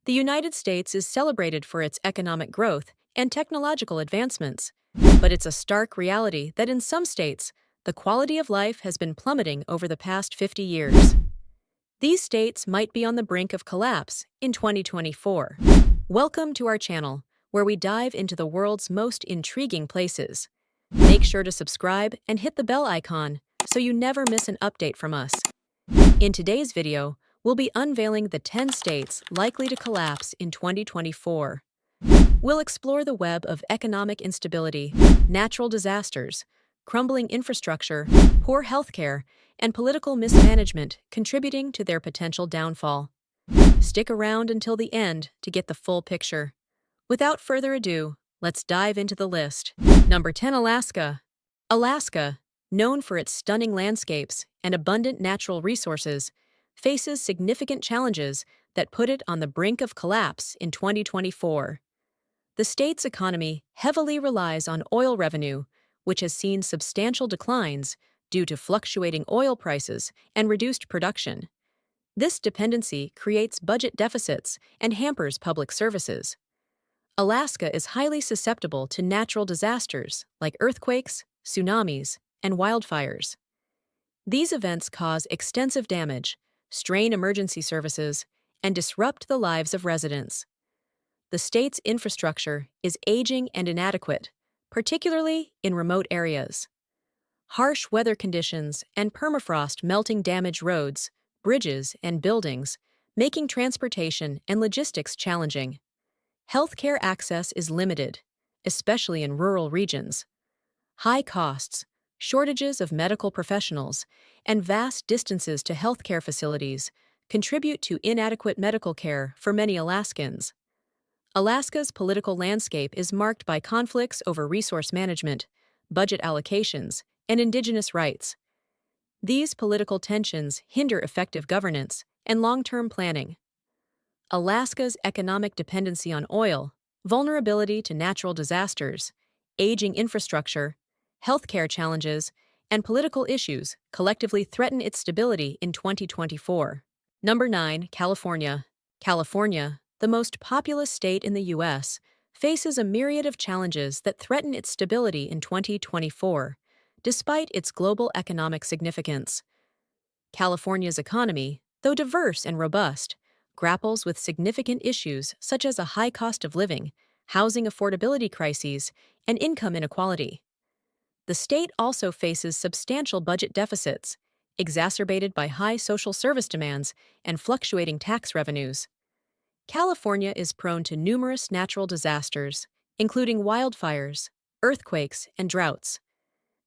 The United States is celebrated for its economic growth and technological advancements, but it's a stark reality that in some states, the quality of life has been plummeting over the past 50 years. These states might be on the brink of collapse in 2024. Welcome to our channel, where we dive into the world's most intriguing places. Make sure to subscribe and hit the bell icon so you never miss an update from us. In today's video, we'll be unveiling the 10 states likely to collapse in 2024. We'll explore the web of economic instability, natural disasters, crumbling infrastructure, poor healthcare, and political mismanagement contributing to their potential downfall. Stick around until the end to get the full picture. Without further ado, let's dive into the list. Number 10. Alaska. Alaska, known for its stunning landscapes and abundant natural resources, faces significant challenges that put it on the brink of collapse in 2024. The state's economy heavily relies on oil revenue, which has seen substantial declines due to fluctuating oil prices and reduced production. This dependency creates budget deficits and hampers public services. Alaska is highly susceptible to natural disasters like earthquakes, tsunamis, and wildfires. These events cause extensive damage, strain emergency services, and disrupt the lives of residents. The state's infrastructure is aging and inadequate, particularly in remote areas. Harsh weather conditions and permafrost melting damage roads, bridges, and buildings, making transportation and logistics challenging. Healthcare access is limited, especially in rural regions. High costs, shortages of medical professionals, and vast distances to healthcare facilities contribute to inadequate medical care for many Alaskans. Alaska's political landscape is marked by conflicts over resource management, budget allocations, and indigenous rights. These political tensions hinder effective governance and long-term planning. Alaska's economic dependency on oil, vulnerability to natural disasters, aging infrastructure, healthcare challenges, and political issues collectively threaten its stability in 2024. Number 9. California. California, the most populous state in the U.S., faces a myriad of challenges that threaten its stability in 2024, despite its global economic significance. California's economy, though diverse and robust, grapples with significant issues such as a high cost of living, housing affordability crises, and income inequality. The state also faces substantial budget deficits, exacerbated by high social service demands and fluctuating tax revenues. California is prone to numerous natural disasters, including wildfires, earthquakes, and droughts.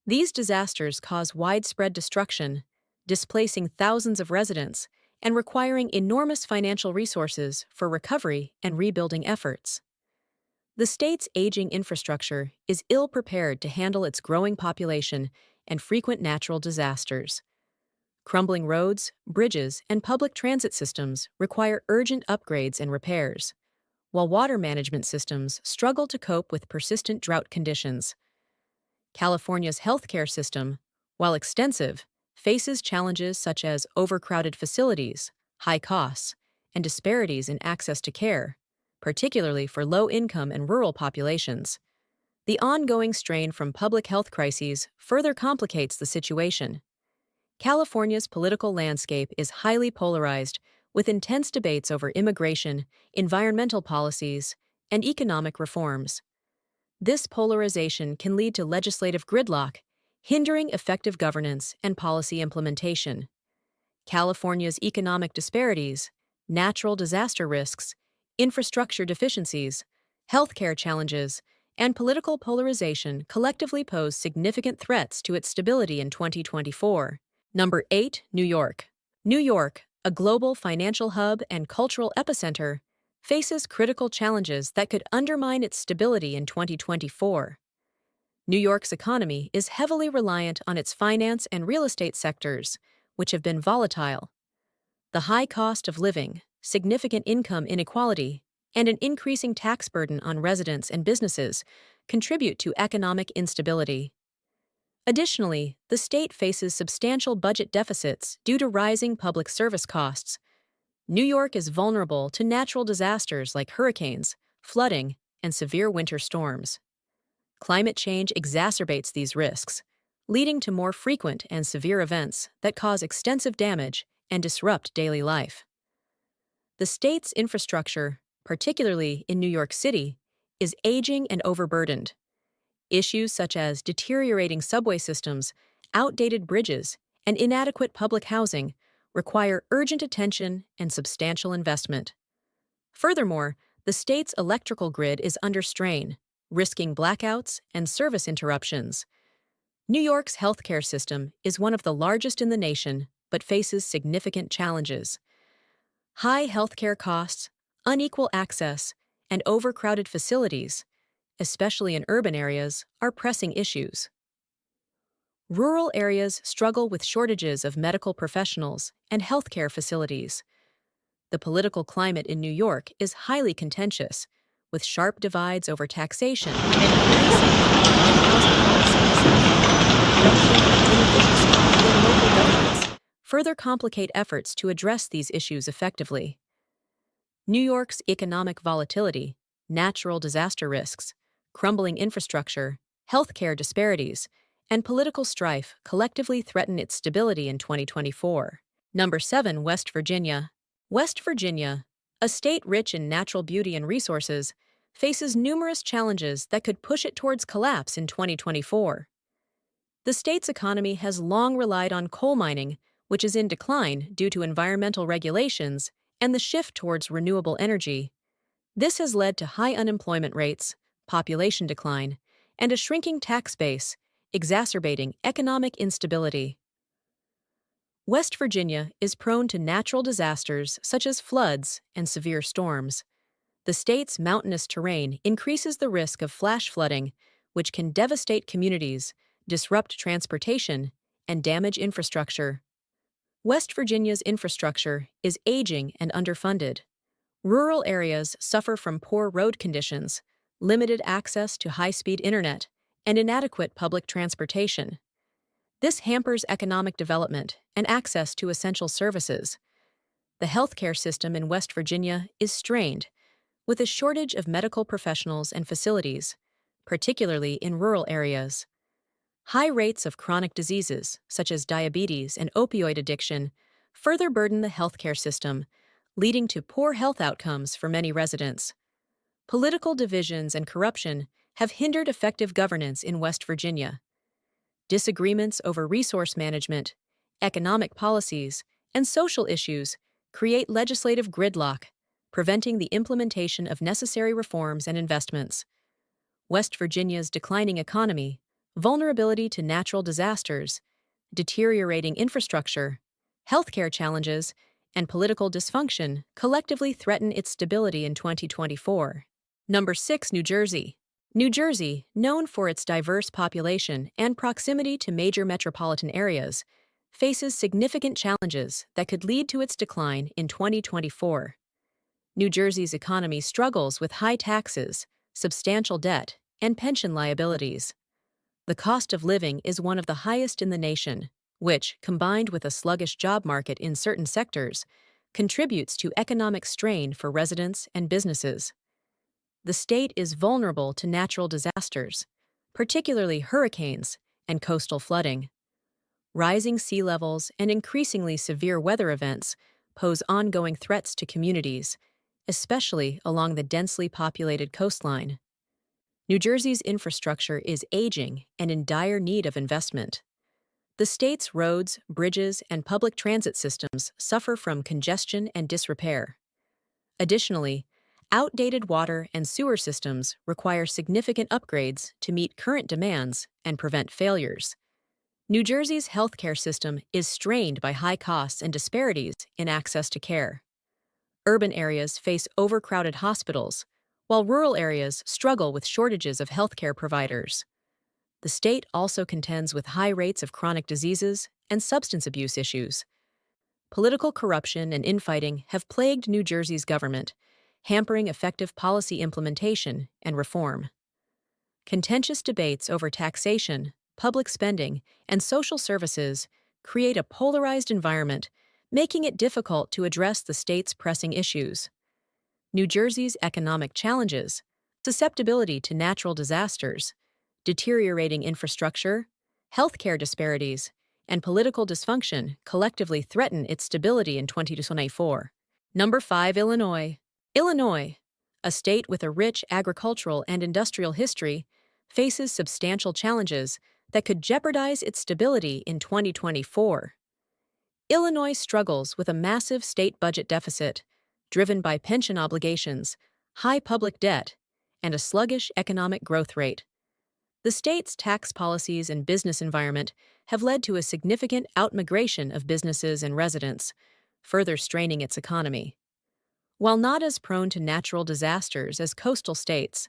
These disasters cause widespread destruction, displacing thousands of residents and requiring enormous financial resources for recovery and rebuilding efforts. The state's aging infrastructure is ill-prepared to handle its growing population and frequent natural disasters. Crumbling roads, bridges, and public transit systems require urgent upgrades and repairs, while water management systems struggle to cope with persistent drought conditions. California's healthcare system, while extensive, faces challenges such as overcrowded facilities, high costs, and disparities in access to care, particularly for low-income and rural populations. The ongoing strain from public health crises further complicates the situation. California's political landscape is highly polarized, with intense debates over immigration, environmental policies, and economic reforms. This polarization can lead to legislative gridlock, hindering effective governance and policy implementation. California's economic disparities, natural disaster risks, infrastructure deficiencies, healthcare challenges, and political polarization collectively pose significant threats to its stability in 2024. Number 8. New York. New York, a global financial hub and cultural epicenter, faces critical challenges that could undermine its stability in 2024. New York's economy is heavily reliant on its finance and real estate sectors, which have been volatile. The high cost of living, significant income inequality, and an increasing tax burden on residents and businesses contribute to economic instability. Additionally, the state faces substantial budget deficits due to rising public service costs. New York is vulnerable to natural disasters like hurricanes, flooding, and severe winter storms. Climate change exacerbates these risks, leading to more frequent and severe events that cause extensive damage and disrupt daily life. The state's infrastructure, particularly in New York City, is aging and overburdened. Issues such as deteriorating subway systems, outdated bridges, and inadequate public housing require urgent attention and substantial investment. Furthermore, the state's electrical grid is under strain, risking blackouts and service interruptions. New York's healthcare system is one of the largest in the nation, but faces significant challenges. High healthcare costs, unequal access, and overcrowded facilities, especially in urban areas, are pressing issues. Rural areas struggle with shortages of medical professionals and healthcare facilities. The political climate in New York is highly contentious, with sharp divides over taxation and policing and housing policies. Corruption and inefficiency within local governments further complicate efforts to address these issues effectively. New York's economic volatility, natural disaster risks, crumbling infrastructure, healthcare disparities, and political strife collectively threaten its stability in 2024. Number 7. West Virginia. West Virginia, a state rich in natural beauty and resources, faces numerous challenges that could push it towards collapse in 2024. The state's economy has long relied on coal mining, which is in decline due to environmental regulations and the shift towards renewable energy. This has led to high unemployment rates, population decline, and a shrinking tax base, exacerbating economic instability. West Virginia is prone to natural disasters such as floods and severe storms. The state's mountainous terrain increases the risk of flash flooding, which can devastate communities, disrupt transportation, and damage infrastructure. West Virginia's infrastructure is aging and underfunded. Rural areas suffer from poor road conditions, limited access to high-speed internet, and inadequate public transportation. This hampers economic development and access to essential services. The healthcare system in West Virginia is strained, with a shortage of medical professionals and facilities, particularly in rural areas. High rates of chronic diseases, such as diabetes and opioid addiction, further burden the healthcare system, leading to poor health outcomes for many residents. Political divisions and corruption have hindered effective governance in West Virginia. Disagreements over resource management, economic policies, and social issues create legislative gridlock, preventing the implementation of necessary reforms and investments. West Virginia's declining economy, vulnerability to natural disasters, deteriorating infrastructure, healthcare challenges, and political dysfunction collectively threaten its stability in 2024. Number 6. New Jersey. New Jersey, known for its diverse population and proximity to major metropolitan areas, faces significant challenges that could lead to its decline in 2024. New Jersey's economy struggles with high taxes, substantial debt, and pension liabilities. The cost of living is one of the highest in the nation, which, combined with a sluggish job market in certain sectors, contributes to economic strain for residents and businesses. The state is vulnerable to natural disasters, particularly hurricanes and coastal flooding. Rising sea levels and increasingly severe weather events pose ongoing threats to communities, especially along the densely populated coastline. New Jersey's infrastructure is aging and in dire need of investment. The state's roads, bridges, and public transit systems suffer from congestion and disrepair. Additionally, outdated water and sewer systems require significant upgrades to meet current demands and prevent failures. New Jersey's healthcare system is strained by high costs and disparities in access to care. Urban areas face overcrowded hospitals, while rural areas struggle with shortages of healthcare providers. The state also contends with high rates of chronic diseases and substance abuse issues. Political corruption and infighting have plagued New Jersey's government, hampering effective policy implementation and reform. Contentious debates over taxation, public spending, and social services create a polarized environment making it difficult to address the state's pressing issues. New Jersey's economic challenges, susceptibility to natural disasters, deteriorating infrastructure, healthcare disparities, and political dysfunction collectively threaten its stability in 2024. Number 5. Illinois. Illinois, a state with a rich agricultural and industrial history, faces substantial challenges that could jeopardize its stability in 2024. Illinois struggles with a massive state budget deficit, driven by pension obligations, high public debt, and a sluggish economic growth rate. The state's tax policies and business environment have led to a significant outmigration of businesses and residents, further straining its economy. While not as prone to natural disasters as coastal states,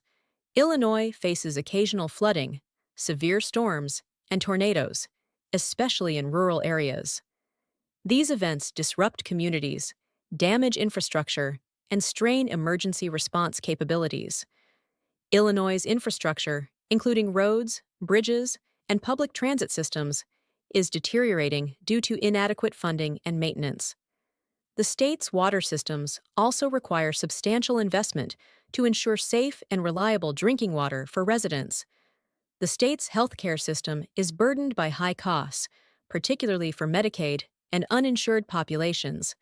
Illinois faces occasional flooding, severe storms, and tornadoes, especially in rural areas. These events disrupt communities, damage infrastructure, and strain emergency response capabilities. Illinois' infrastructure, including roads, bridges, and public transit systems, is deteriorating due to inadequate funding and maintenance. The state's water systems also require substantial investment to ensure safe and reliable drinking water for residents. The state's healthcare system is burdened by high costs, particularly for Medicaid and uninsured populations.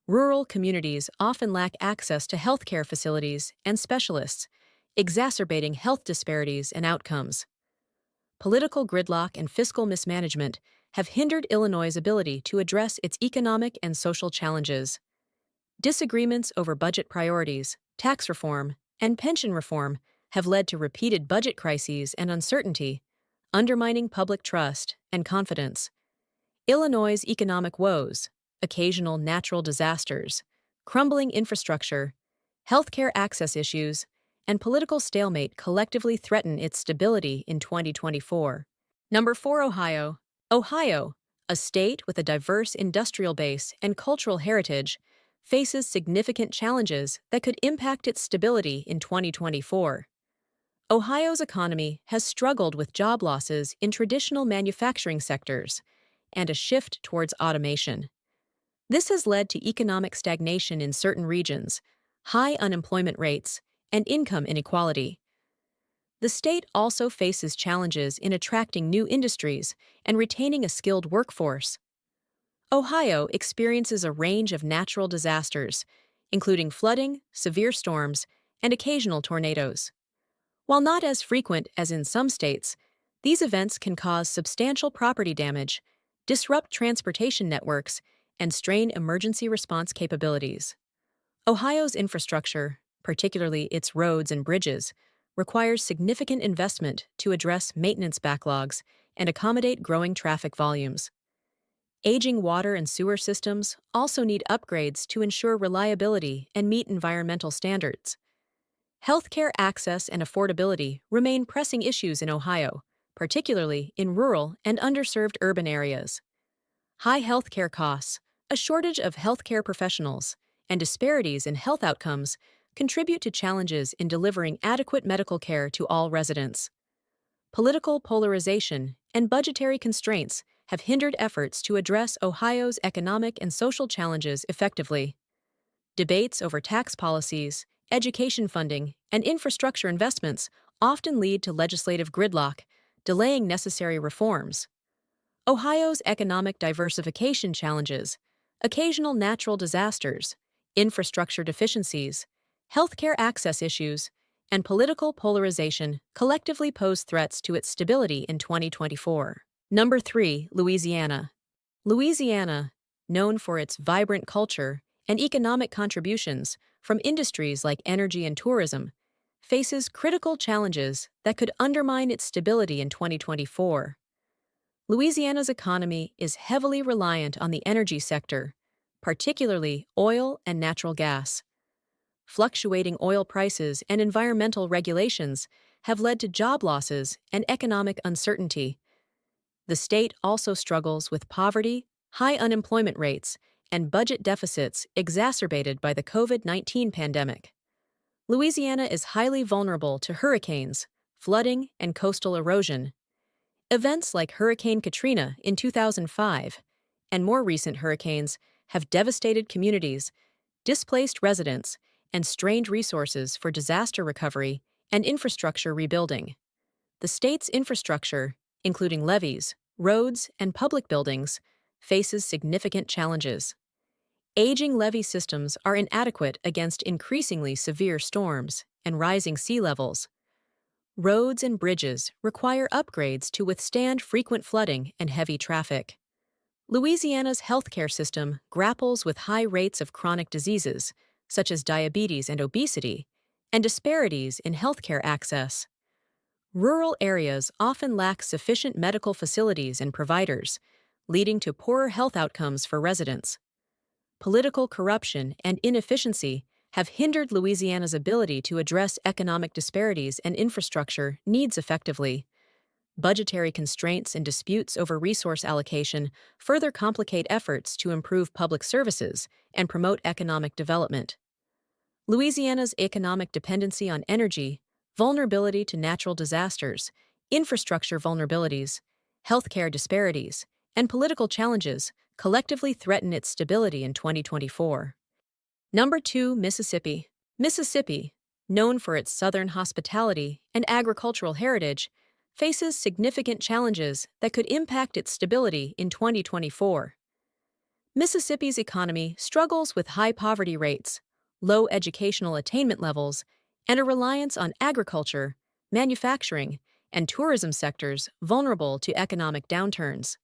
Rural communities often lack access to healthcare facilities and specialists, exacerbating health disparities and outcomes. Political gridlock and fiscal mismanagement have hindered Illinois' ability to address its economic and social challenges. Disagreements over budget priorities, tax reform, and pension reform have led to repeated budget crises and uncertainty, undermining public trust and confidence. Illinois' economic woes, occasional natural disasters, crumbling infrastructure, healthcare access issues, and political stalemate collectively threaten its stability in 2024. Number 4. Ohio. Ohio, a state with a diverse industrial base and cultural heritage, faces significant challenges that could impact its stability in 2024. Ohio's economy has struggled with job losses in traditional manufacturing sectors and a shift towards automation. This has led to economic stagnation in certain regions, high unemployment rates, and income inequality. The state also faces challenges in attracting new industries and retaining a skilled workforce. Ohio experiences a range of natural disasters, including flooding, severe storms, and occasional tornadoes. While not as frequent as in some states, these events can cause substantial property damage, disrupt transportation networks, and strain emergency response capabilities. Ohio's infrastructure, particularly its roads and bridges, requires significant investment to address maintenance backlogs and accommodate growing traffic volumes. Aging water and sewer systems also need upgrades to ensure reliability and meet environmental standards. Healthcare access and affordability remain pressing issues in Ohio, particularly in rural and underserved urban areas. High healthcare costs, a shortage of healthcare professionals, and disparities in health outcomes contribute to challenges in delivering adequate medical care to all residents. Political polarization and budgetary constraints have hindered efforts to address Ohio's economic and social challenges effectively. Debates over tax policies, education funding, and infrastructure investments often lead to legislative gridlock, delaying necessary reforms. Ohio's economic diversification challenges, occasional natural disasters, infrastructure deficiencies, healthcare access issues, and political polarization collectively pose threats to its stability in 2024. Number 3. Louisiana. Louisiana, known for its vibrant culture and economic contributions from industries like energy and tourism, faces critical challenges that could undermine its stability in 2024. Louisiana's economy is heavily reliant on the energy sector, particularly oil and natural gas. Fluctuating oil prices and environmental regulations have led to job losses and economic uncertainty. The state also struggles with poverty, high unemployment rates, and budget deficits exacerbated by the COVID-19 pandemic. Louisiana is highly vulnerable to hurricanes, flooding, and coastal erosion. Events like Hurricane Katrina in 2005 and more recent hurricanes have devastated communities, displaced residents, and strained resources for disaster recovery and infrastructure rebuilding. The state's infrastructure, including levees, roads, and public buildings, faces significant challenges. Aging levee systems are inadequate against increasingly severe storms and rising sea levels. Roads and bridges require upgrades to withstand frequent flooding and heavy traffic. Louisiana's healthcare system grapples with high rates of chronic diseases, such as diabetes and obesity, and disparities in healthcare access. Rural areas often lack sufficient medical facilities and providers, leading to poorer health outcomes for residents. Political corruption and inefficiency have hindered Louisiana's ability to address economic disparities and infrastructure needs effectively. Budgetary constraints and disputes over resource allocation further complicate efforts to improve public services and promote economic development. Louisiana's economic dependency on energy, vulnerability to natural disasters, infrastructure vulnerabilities, healthcare disparities, and political challenges collectively threaten its stability in 2024. Number 2, Mississippi. Mississippi, known for its southern hospitality and agricultural heritage, faces significant challenges that could impact its stability in 2024. Mississippi's economy struggles with high poverty rates, low educational attainment levels, and a reliance on agriculture, manufacturing, and tourism sectors vulnerable to economic downturns.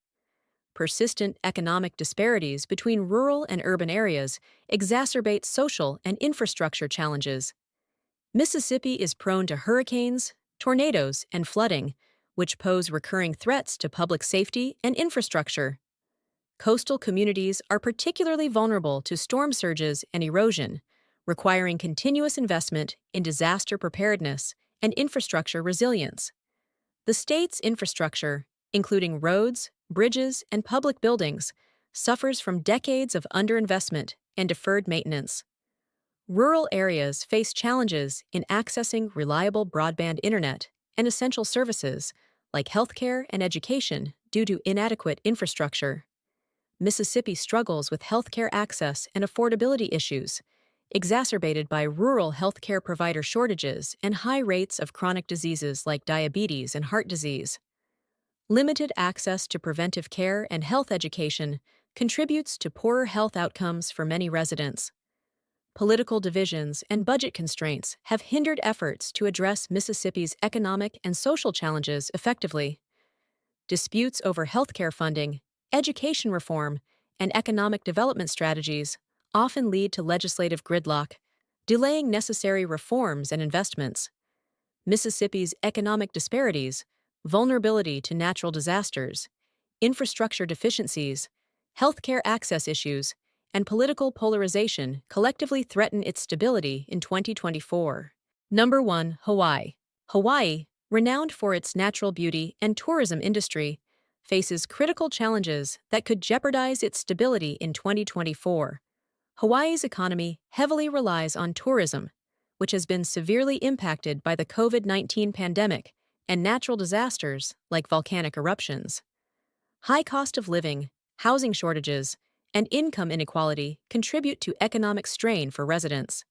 Persistent economic disparities between rural and urban areas exacerbate social and infrastructure challenges. Mississippi is prone to hurricanes, tornadoes, and flooding, which pose recurring threats to public safety and infrastructure. Coastal communities are particularly vulnerable to storm surges and erosion, requiring continuous investment in disaster preparedness and infrastructure resilience. The state's infrastructure, including roads, bridges, and public buildings, suffers from decades of underinvestment and deferred maintenance. Rural areas face challenges in accessing reliable broadband internet and essential services like healthcare and education due to inadequate infrastructure. Mississippi struggles with healthcare access and affordability issues, exacerbated by rural healthcare provider shortages and high rates of chronic diseases like diabetes and heart disease. Limited access to preventive care and health education contributes to poorer health outcomes for many residents. Political divisions and budget constraints have hindered efforts to address Mississippi's economic and social challenges effectively. Disputes over healthcare funding, education reform, and economic development strategies often lead to legislative gridlock, delaying necessary reforms and investments. Mississippi's economic disparities, vulnerability to natural disasters, infrastructure deficiencies, healthcare access issues, and political polarization collectively threaten its stability in 2024. Number 1, Hawaii. Hawaii, renowned for its natural beauty and tourism industry, faces critical challenges that could jeopardize its stability in 2024. Hawaii's economy heavily relies on tourism, which has been severely impacted by the COVID-19 pandemic and natural disasters like volcanic eruptions. High cost of living, housing shortages, and income inequality contribute to economic strain for residents.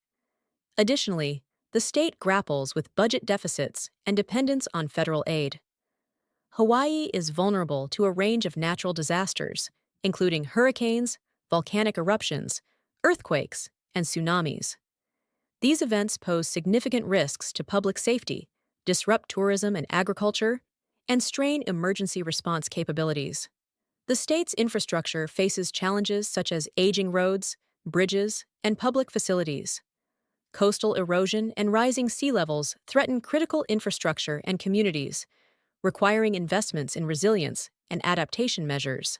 Additionally, the state grapples with budget deficits and dependence on federal aid. Hawaii is vulnerable to a range of natural disasters, including hurricanes, volcanic eruptions, earthquakes, and tsunamis. These events pose significant risks to public safety, disrupt tourism and agriculture, and strain emergency response capabilities. The state's infrastructure faces challenges such as aging roads, bridges, and public facilities. Coastal erosion and rising sea levels threaten critical infrastructure and communities, requiring investments in resilience and adaptation measures.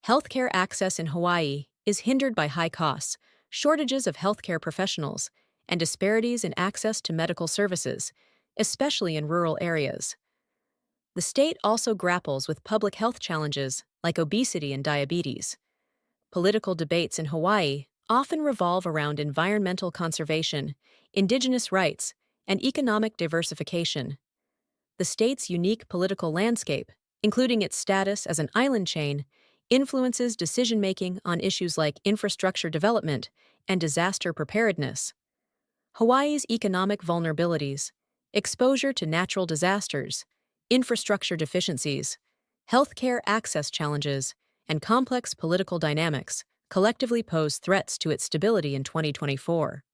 Healthcare access in Hawaii is hindered by high costs, shortages of healthcare professionals, and disparities in access to medical services, especially in rural areas. The state also grapples with public health challenges like obesity and diabetes. Political debates in Hawaii often revolve around environmental conservation, indigenous rights, and economic diversification. The state's unique political landscape, including its status as an island chain, influences decision-making on issues like infrastructure development and disaster preparedness. Hawaii's economic vulnerabilities, exposure to natural disasters, infrastructure deficiencies, healthcare access challenges, and complex political dynamics collectively pose threats to its stability in 2024.